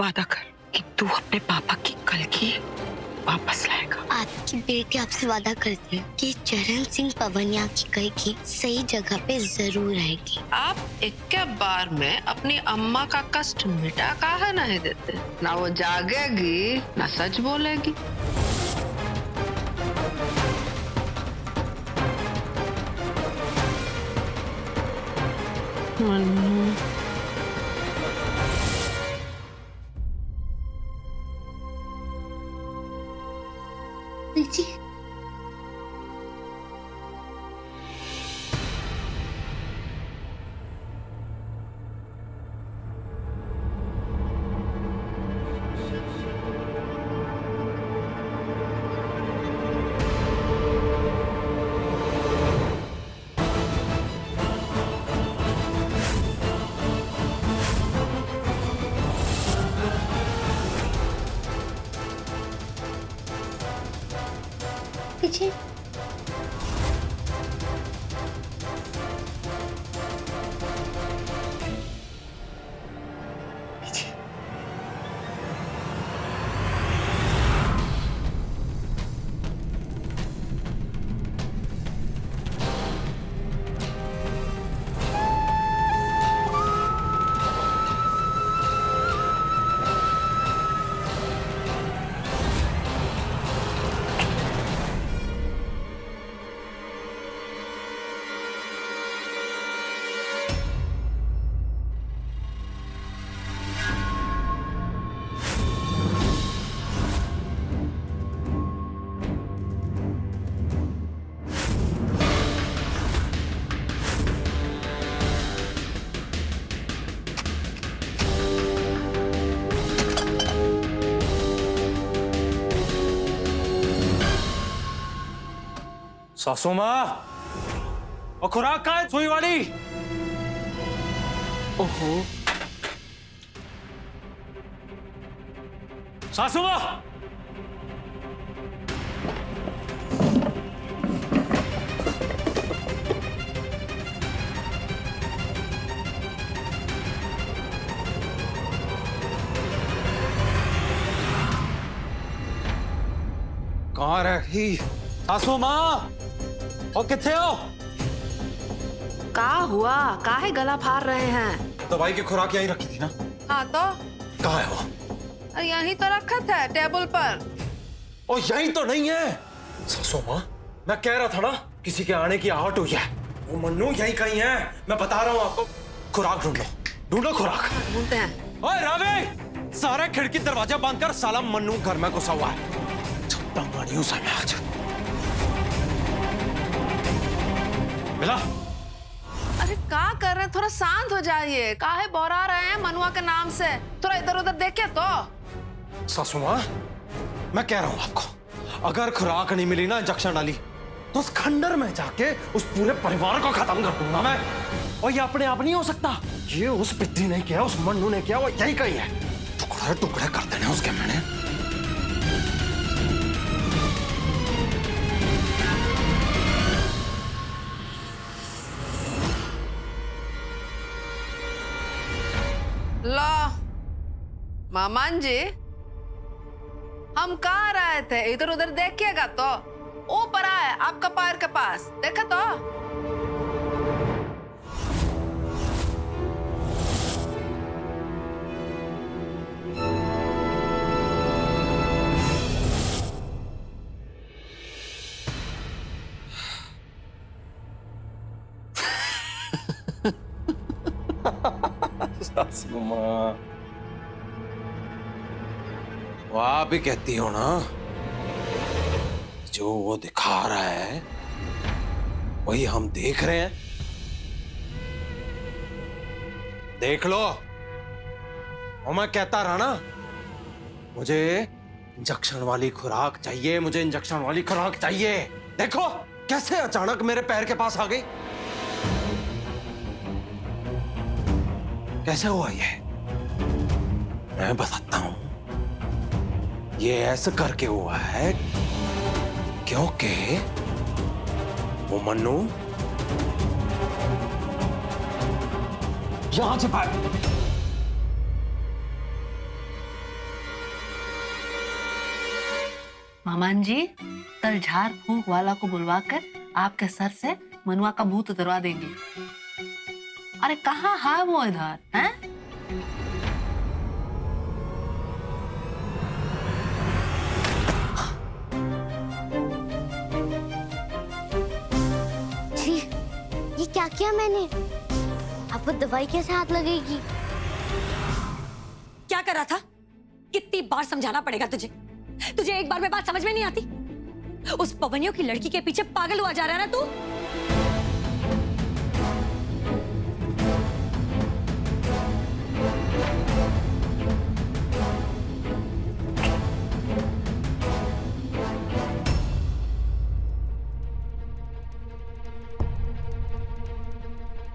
वादा कर कि तू अपने पापा की कल की वापस लाएगा। आपकी बेटी आपसे वादा करती है कि चरण सिंह पवनिया की कल की सही जगह पे जरूर आएगी। आप एक बार में अपनी अम्मा का कष्ट मिटा काहे नहीं देते? ना वो जागेगी ना सच बोलेगी। मन्नू जी पीछे सासू माँ और खुराक कहाँ है सुई वाली? ओहो, सासू माँ कहाँ रही? सासू माँ और किथे हो? का हुआ? काहे गला फाड़ रहे हैं? दवाई की खुराक यहीं रखी थी ना? हाँ तो कहाँ है वो? यहीं तो रखा था टेबल पर। ओ यहीं तो नहीं है। सासू माँ मैं कह रहा था ना किसी के आने की आहट हुई है। वो मन्नू यहीं कहीं है। मैं बता रहा हूँ आपको। खुराक ढूंढ लो, ढूंढो खुराक। ढूंढते हैं। ओए रावे, सारे खिड़की दरवाजा बंद कर, साला मन्नू घर में घुसा हुआ है। छप्पा मारी हूँ मैं आज। मिला? अरे का कर रहे हैं? थोड़ा शांत हो जाइए। काहे बौरा रहे हैं मनुआ के नाम से? थोड़ा इधर उधर देखे तो। सासू माँ मैं कह रहा हूँ आपको, अगर खुराक नहीं मिली ना, इंजेक्शन डाली, तो उस खंडर में जाके उस पूरे परिवार को खत्म कर दूंगा मैं। और ये अपने आप नहीं हो सकता। ये उस पिद्दी ने किया, उस मन्नू ने किया, वो यही कहीं है। टुकड़े टुकड़े कर देने उसके मैंने। लो मामान जी, हम कहाँ रहे थे? इधर उधर देखिएगा तो। ऊपर आए आपका पैर के पास, देखा तो। सासू माँ वो आप ही कहती हो ना, जो वो दिखा रहा है वही हम देख रहे हैं। देख लो। और मैं कहता रहा ना, मुझे इंजेक्शन वाली खुराक चाहिए, मुझे इंजेक्शन वाली खुराक चाहिए। देखो कैसे अचानक मेरे पैर के पास आ गई। कैसे हुआ ये? मैं बताता हूं। ये ऐसे करके हुआ है क्योंकि वो मन्नू यहां छिपा है। मामान जी कल झाड़ फूक वाला को बुलवाकर आपके सर से मनुआ का भूत उतरवा देंगे। अरे कहाँ है वो इधर हैं? जी, ये क्या किया मैंने? अब वो दवाई कैसे हाथ लगेगी? क्या कर रहा था? कितनी बार समझाना पड़ेगा तुझे? तुझे एक बार में बात समझ में नहीं आती? उस पवनियों की लड़की के पीछे पागल हुआ जा रहा है ना तू?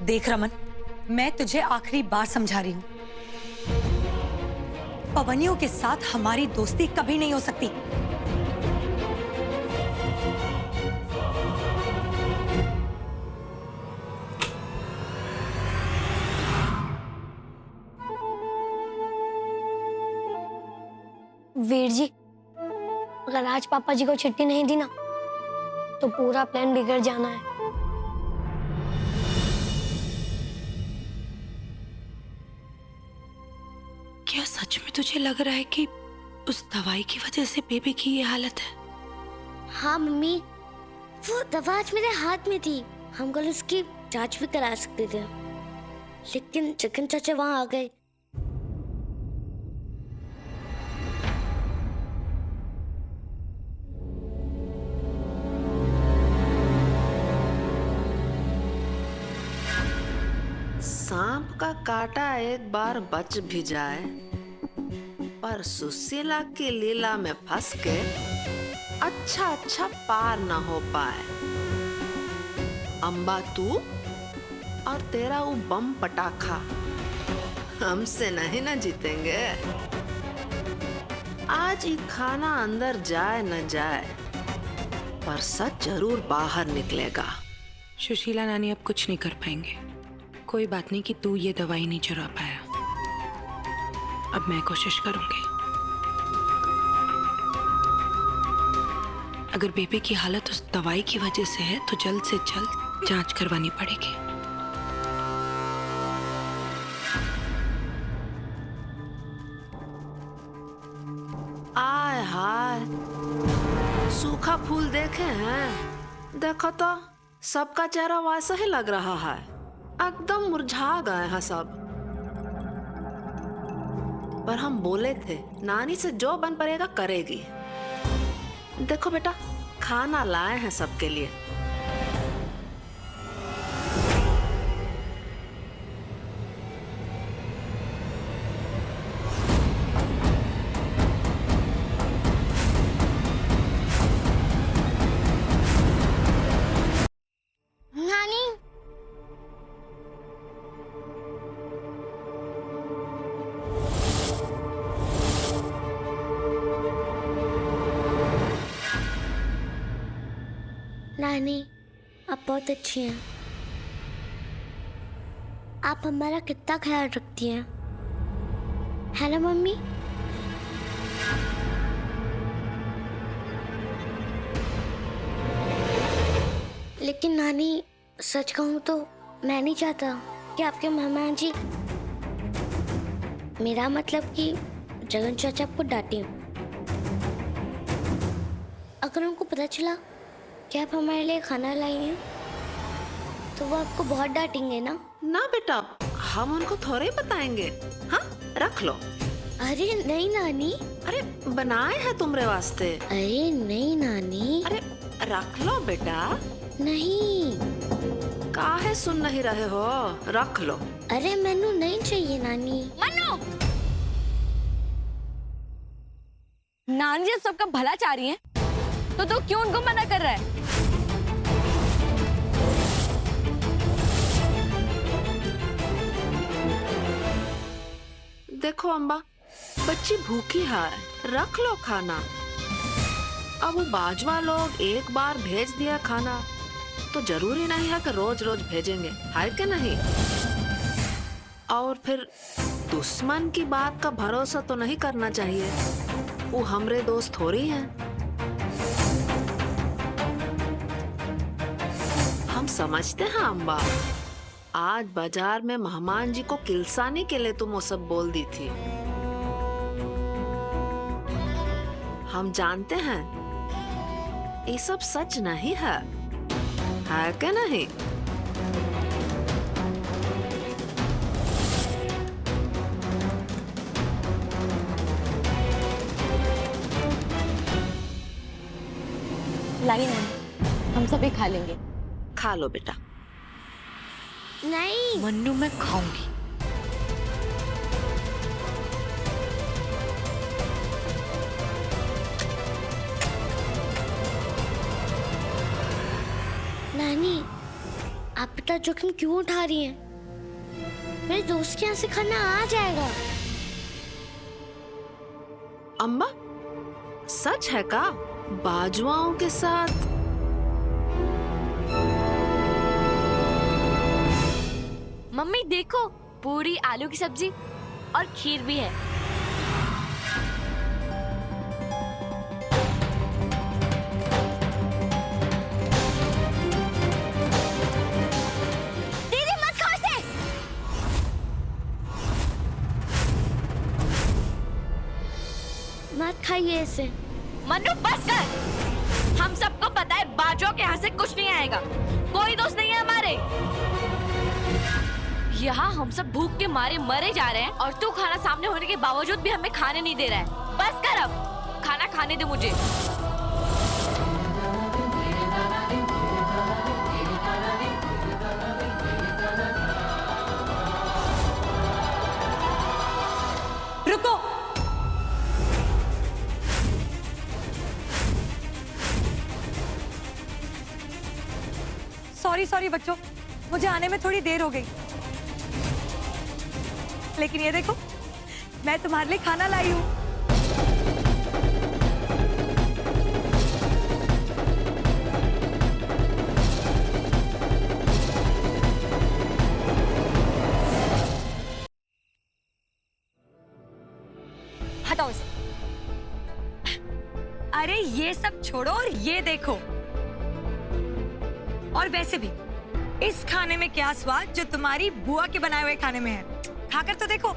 देख रमन, मैं तुझे आखिरी बार समझा रही हूं। पवनियों के साथ हमारी दोस्ती कभी नहीं हो सकती। वीर जी, अगर आज पापा जी को चिट्ठी नहीं दी ना, तो पूरा प्लान बिगड़ जाना है। क्या सच में तुझे लग रहा है कि उस दवाई की वजह से बेबी की ये हालत है? हाँ मम्मी, वो दवा आज मेरे हाथ में थी। हम कल उसकी जांच भी करा सकते थे, लेकिन जगन चाचा वहां आ गए। सांप का काटा एक बार बच भी जाए, पर सुशीला की लीला में फंस के अच्छा पार ना हो पाए। अम्बा तू और तेरा वो बम पटाखा हमसे नहीं ना जीतेंगे। आज ये खाना अंदर जाए न जाए, पर सच जरूर बाहर निकलेगा। सुशीला नानी अब कुछ नहीं कर पाएंगे। कोई बात नहीं कि तू ये दवाई नहीं चुरा पाया। अब मैं कोशिश करूंगी। अगर बेबी की हालत उस दवाई की वजह से है तो जल्द से जल्द जांच करवानी पड़ेगी। आय हाय, सूखा फूल देखे हैं? देखो तो सबका चेहरा वैसा ही लग रहा है, एकदम मुरझा गए हैं सब। पर हम बोले थे नानी से जो बन पड़ेगा करेगी। देखो बेटा, खाना लाए हैं सबके लिए। नानी, नानी, आप बहुत अच्छी हैं। आप हमारा कितना ख्याल रखती हैं, है ना मम्मी? लेकिन नानी, सच कहूँ तो मैं नहीं चाहता कि आपके मेहमान जी, मेरा मतलब कि जगन चाचा, आपको डांटे। अगर उनको पता चला कि आप हमारे लिए खाना लाई हैं, तो वो आपको बहुत डांटेंगे ना? ना बेटा, हम उनको थोड़े ही बताएंगे। हाँ, रख लो। अरे नहीं नानी। अरे बनाए हैं तुम्हारे वास्ते। अरे नहीं नानी। अरे रख लो बेटा। नहीं। काहे सुन नहीं रहे हो? रख लो। अरे मैनू नहीं चाहिए नानी। मन्नू, नानी जब सबका भला चाह रही है, तो तू क्यों उनको मना कर रहा है? देखो अम्बा, बच्ची भूखी है, रख लो खाना। अब वो बाजवा लोग एक बार भेज दिया खाना, तो जरूरी नहीं है कि रोज रोज भेजेंगे, है कि नहीं? और फिर दुश्मन की बात का भरोसा तो नहीं करना चाहिए। वो हमरे दोस्त थोड़ी हैं। हम समझते हैं अम्बा, आज बाजार में मेहमान जी को किलसाने के लिए तुम वो सब बोल दी थी। हम जानते हैं ये सब सच नहीं है क्या नहीं? लाइए नानी, हम सभी खा लेंगे। खा लो बेटा। नहीं मन्नू मैं खाऊंगी। नानी, आप बेटा जोखिम क्यों उठा रही हैं? मेरे दोस्त के यहाँ से खाना आ जाएगा। अम्बा सच है का? बाजवाओं के साथ? मम्मी देखो, पूरी, आलू की सब्जी और खीर भी है। दीदी मत खाओ इसे। मत खाइए इसे। मन्नू बस कर। हम सबको पता है बाजों के यहाँ से कुछ नहीं आएगा। कोई दोस्त नहीं है हमारे। यहाँ हम सब भूख के मारे मरे जा रहे हैं और तू खाना सामने होने के बावजूद भी हमें खाने नहीं दे रहा है। बस कर अब, खाना खाने दे मुझे। रुको। सॉरी बच्चों, मुझे आने में थोड़ी देर हो गई, लेकिन ये देखो, मैं तुम्हारे लिए खाना लाई हूँ। हटाओ इसे। अरे ये सब छोड़ो और ये देखो। और वैसे भी इस खाने में क्या स्वाद जो तुम्हारी बुआ के बनाए हुए खाने में है। खाकर तो देखो।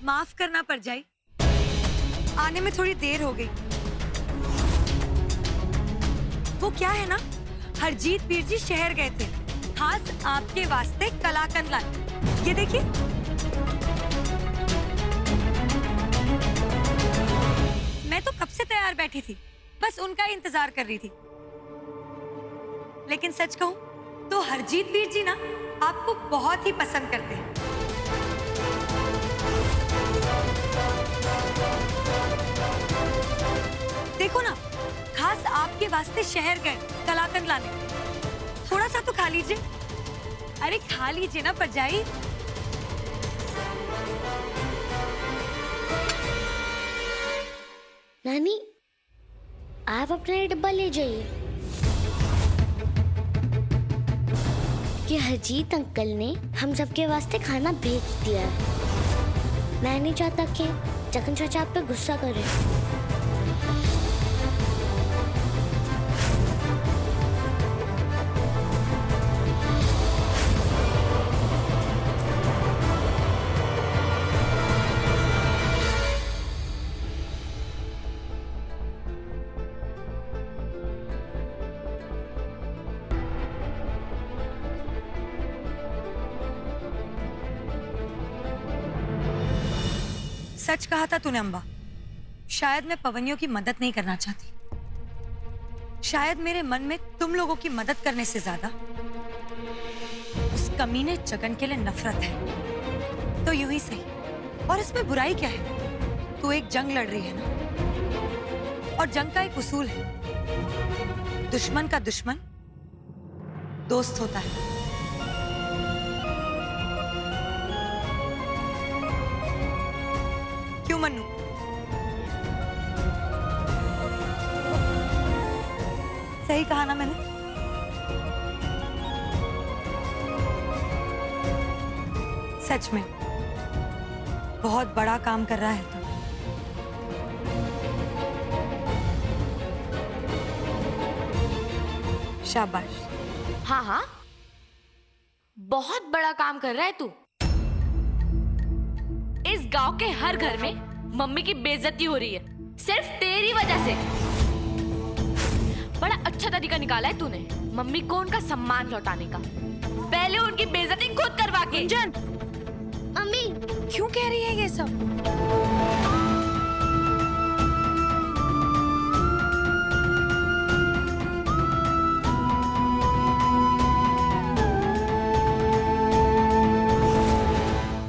माफ करना परजाई, आने में थोड़ी देर हो गई। वो क्या है ना, हरजीत पीर जी शहर गए थे खास आपके वास्ते कलाकंद लाने। ये देखिए। मैं तो कब से तैयार बैठी थी, बस उनका इंतजार कर रही थी। लेकिन सच कहूं तो हरजीत वीर जी ना आपको बहुत ही पसंद करते हैं। देखो ना, खास आपके वास्ते शहर गए कलाकंद लाने। थोड़ा सा तो खा लीजिए। अरे खा लीजिए ना परजाई। नानी, आप अपना ये डब्बा ले जाइए कि हरजीत अंकल ने हम सबके वास्ते खाना भेज दिया है। मैं नहीं चाहता कि जखन चाचा आप पे गुस्सा करे। सच कहा था तूने अम्बा। शायद मैं पवनियों की मदद नहीं करना चाहती। शायद मेरे मन में तुम लोगों की मदद करने से ज्यादा उस कमीने जगन के लिए नफरत है। तो यूं ही सही, और इसमें बुराई क्या है? तू एक जंग लड़ रही है ना, और जंग का एक उसूल है, दुश्मन का दुश्मन दोस्त होता है। क्यों मन्नू? सही कहा ना मैंने? सच में बहुत बड़ा काम कर रहा है तू। शाबाश। हाँ हाँ, बहुत बड़ा काम कर रहा है तू। इस गांव के हर घर में मम्मी की बेइज्जती हो रही है सिर्फ तेरी वजह से। बड़ा अच्छा तरीका निकाला है तूने मम्मी को उनका सम्मान लौटाने का। पहले उनकी बेइज्जती खुद करवा के। गुंजन, मम्मी क्यों कह रही है ये सब?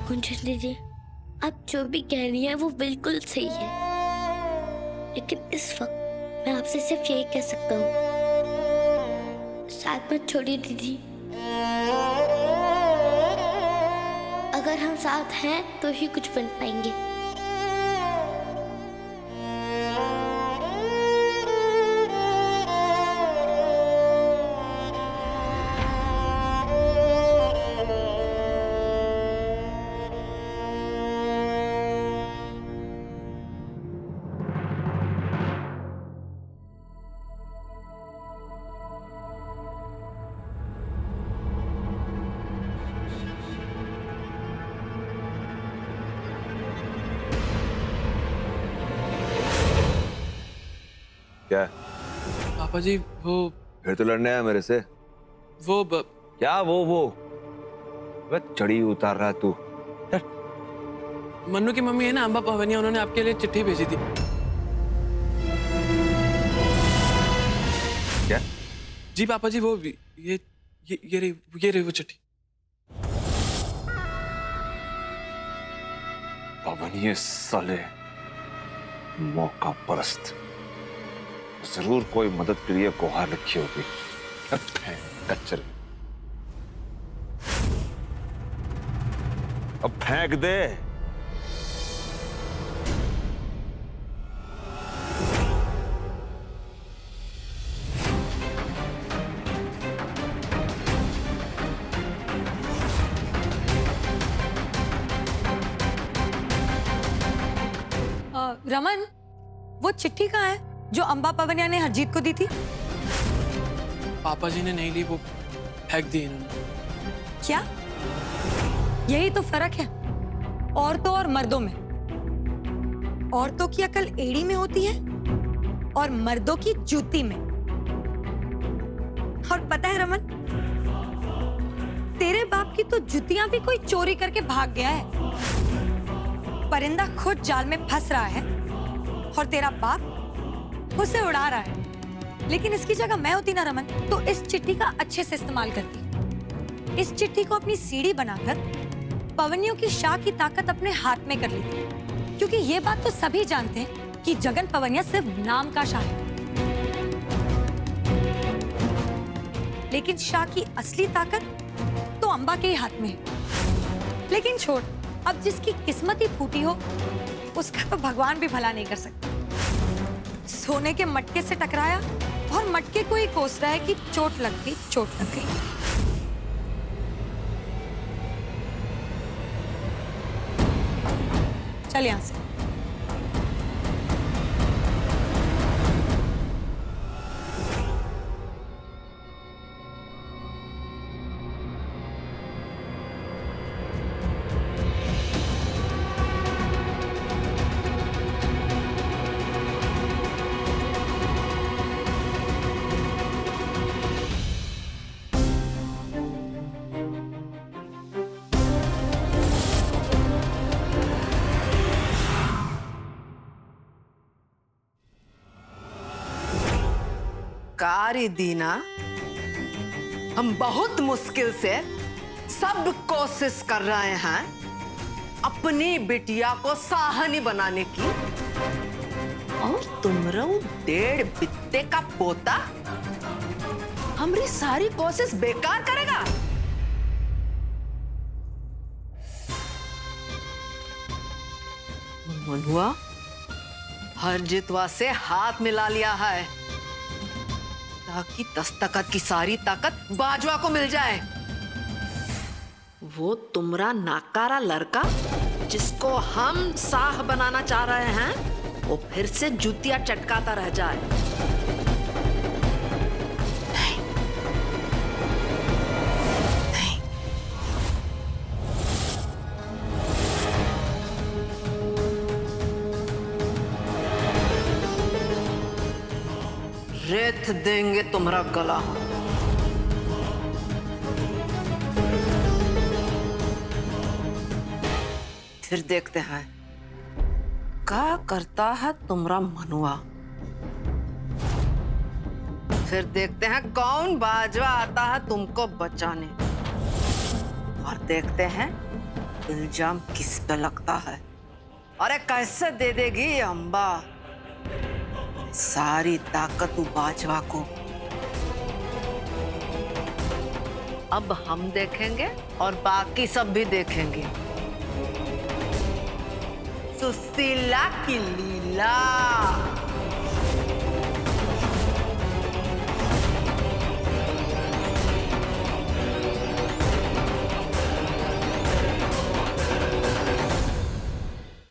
गुंजन दीदी, आप जो भी कह रही हैं वो बिल्कुल सही है, लेकिन इस वक्त मैं आपसे सिर्फ यही कह सकता हूँ, साथ मत छोड़िए दीदी। अगर हम साथ हैं तो ही कुछ बन पाएंगे। क्या है? पापा जी वो फिर तो लड़ने आया मेरे से? क्या वो चढ़ी उतार रहा तू? मन्नू की मम्मी है ना अम्बा पवनिया, उन्होंने आपके लिए चिट्ठी भेजी थी। क्या? जी पापा जी वो ये रही वो चिट्ठी। पवनिया साले मौका परस्त, जरूर कोई मदद के लिए गुहार रखी होगी। कच्चर, अब फेंक दे। रमन, वो चिट्ठी कहाँ है जो अम्बा पवनिया ने हरजीत को दी थी? पापा जी ने नहीं ली, वो फेंक दी इन्होंने। क्या? यही तो फर्क है औरतों और मर्दों में। औरतों की अकल एड़ी में होती है और मर्दों की जूती में। और पता है रमन, तेरे बाप की तो जूतियां भी कोई चोरी करके भाग गया है। परिंदा खुद जाल में फंस रहा है और तेरा बाप उसे उड़ा रहा है। लेकिन इसकी जगह मैं होती ना रमन, तो इस चिट्ठी का अच्छे से इस्तेमाल करती। इस चिट्ठी को अपनी सीढ़ी बनाकर पवनियों की शाह की ताकत अपने हाथ में कर लेती। क्योंकि ये बात तो सभी जानते हैं कि जगन पवनिया सिर्फ नाम का शाह है, लेकिन शाह की असली ताकत तो अम्बा के ही हाथ में है। लेकिन छोड़, अब जिसकी किस्मत ही फूटी हो उसका तो भगवान भी भला नहीं कर सकता। सोने के मटके से टकराया और मटके को ही कोस रहा है कि चोट लग गई, चोट लग गई। चल यहां से। कारी दीना, हम बहुत मुश्किल से सब कोशिश कर रहे हैं अपनी बिटिया को साहनी बनाने की, और तुमरा वो 1.5 बित्ते का पोता हमारी सारी कोशिश बेकार करेगा। मनुआ हरजितवा से हाथ मिला लिया है ताकि दस्तखत की सारी ताकत बाजवा को मिल जाए। वो तुम्हारा नाकारा लड़का जिसको हम साह बनाना चाह रहे हैं, वो फिर से जूतियां चटकाता रह जाए। रेत देंगे तुम्हारा गला। फिर देखते हैं क्या करता है तुम्हारा मनुआ। फिर देखते हैं कौन बाजवा आता है तुमको बचाने, और देखते हैं इल्जाम किस पे लगता है। अरे कैसे दे देगी ये अम्बा सारी ताकत बाजवा को। अब हम देखेंगे और बाकी सब भी देखेंगे सुशीला की लीला।